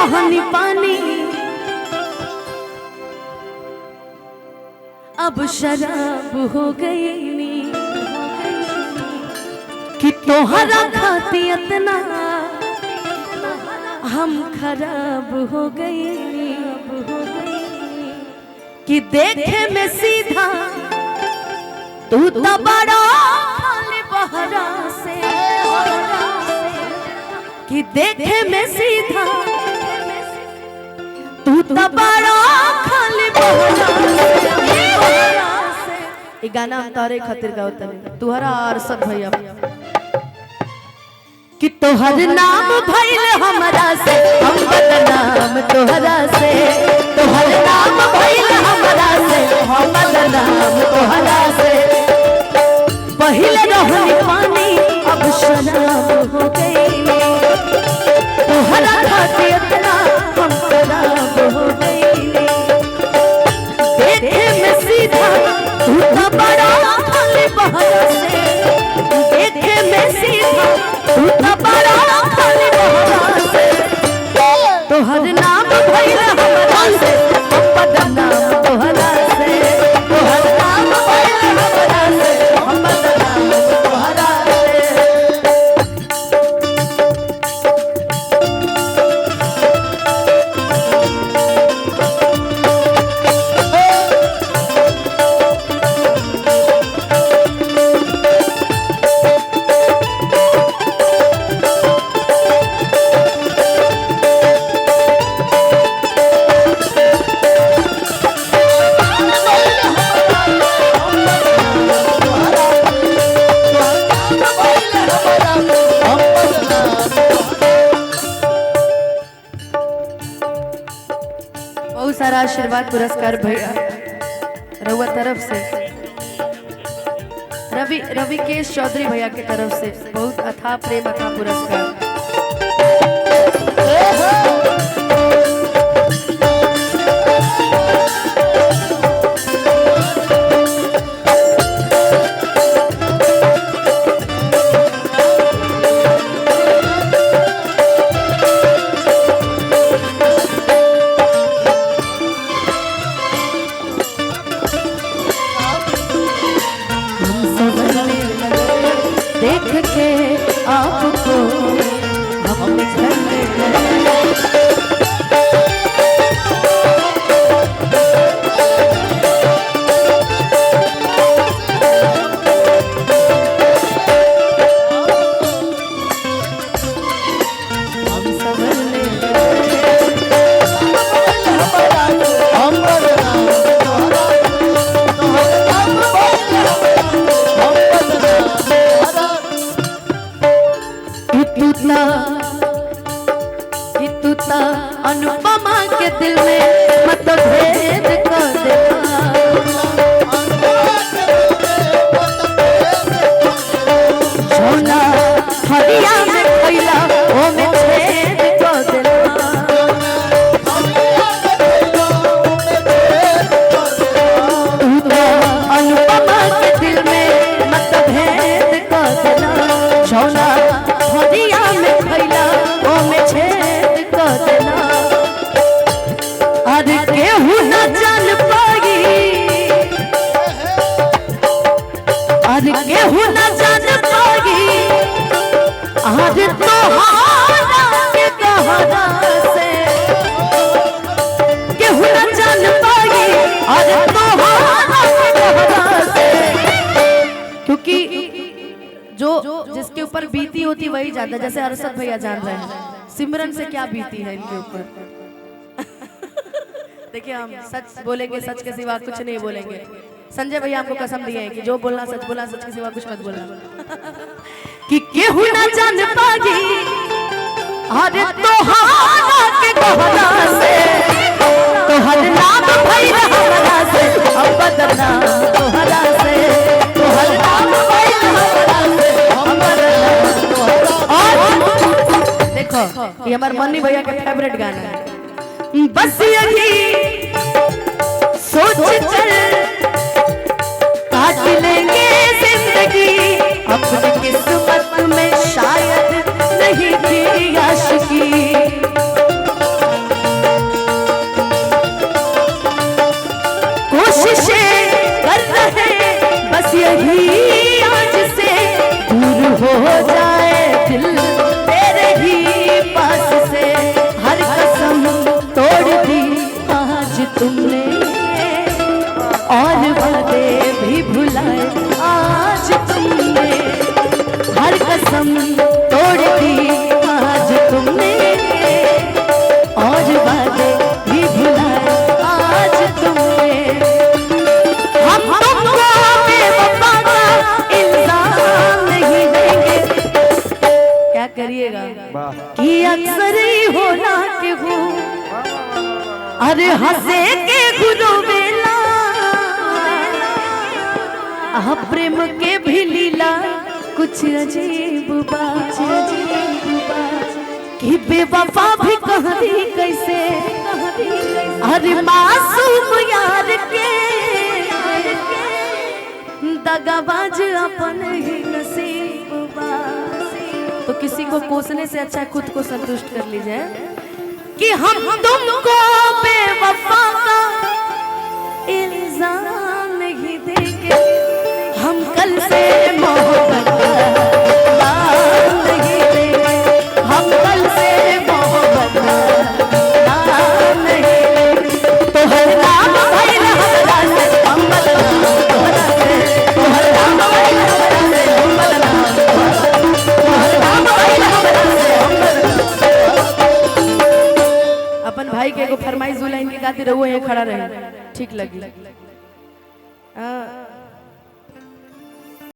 रहनी पानी अब शराब हो गई कि तोहरा खाती इतना हम खराब हो गई कि देखे में सीधा तू तो बड़ा बहरा से कि देखे में सीधा तू तो बड़ा खाली बहरा से। ये गाना हम तारे खातिर गावत है तुहरा अरशद भैया कि तोहर नाम भइल हमरा से हम बदनाम तोहरा से तोहर नाम भइल हमरा से हम बदनाम तोहरा से पहले रहनी पानी अब शराब हो गई तोहरा खातिर इतना हम खराब हो गई देखे में सीधा तू तो बड़ा खाली बहरा से देखे में सीधा तू तो बड़ा खाली बहरा से तोहर नाम भइल हमरा से हम बदनाम तोहरा से तोहर नाम भइल हमरा से हम बदनाम तोहरा सारा आशीर्वाद पुरस्कार भैया रउआ तरफ से रवि केश चौधरी भैया के तरफ से बहुत अथाह प्रेम अथाह पुरस्कार। देख के आपको हम अनुपमा के दिल में मत भेद कर दे सोना हरिया में खैला ओ में छेद कर देना अनुपमा के दिल में मत भेद कर देना सोना हरिया में खैला ओ में छेद कर देना अरे केहू न जान पाई अरे केहू न जान पाई अरे तोहारा के कहरा से केहू न जान पाई अरे तोहारा के कहरा से क्योंकि जो जिसके ऊपर बीती होती वही जानता है। जैसे अरशद भैया जान रहे हैं सिमरन से क्या बीती है इनके ऊपर। देखिए हम सच बोलेंगे सच के सिवा कुछ नहीं बोलेंगे। संजय भैया हमको कसम दिए हैं कि जो बोलना सच बोला सच के सिवा कुछ मत बोलना कि केहू ना जान पागी अरे तोहारा के कहरा से तोहर नाम भइल हमरा से हम बदनाम तोहरा से तोहर नाम भइल हमरा से हम बदनाम तोहरा। देखो ये हमारे मन्नी भैया का फेवरेट गाना है। बस यही सोच कर काट लेंगे जिंदगी अपनी किस्मत में शायद नहीं थी आशिकी अरे हंसे के गुरु बेला प्रेम के भी लीला कुछ अजीब बात कि बेवफा भी कह दी कैसे अरे मासूम यार के दगाबाज अपन ही नसीब बा। तो किसी को कोसने से अच्छा खुद को संतुष्ट कर लीजिए कि हम तुमको बेवफा का इल्जाम नहीं देंगे, हम कल से मोहब्बत का नाम नहीं देंगे, हम कल से मोहब्बत का नाम नहीं देंगे। तो हर नाम भाई हमरा से हम बदनाम, तो हर नाम भाई हमरा से हम बदनाम, तो हर नाम भाई हमरा से हम बदनाम। अपन भाई के एगो फरमाइश दो लाइन के गाती रहो, ये खड़ा रहे, ठीक लगी।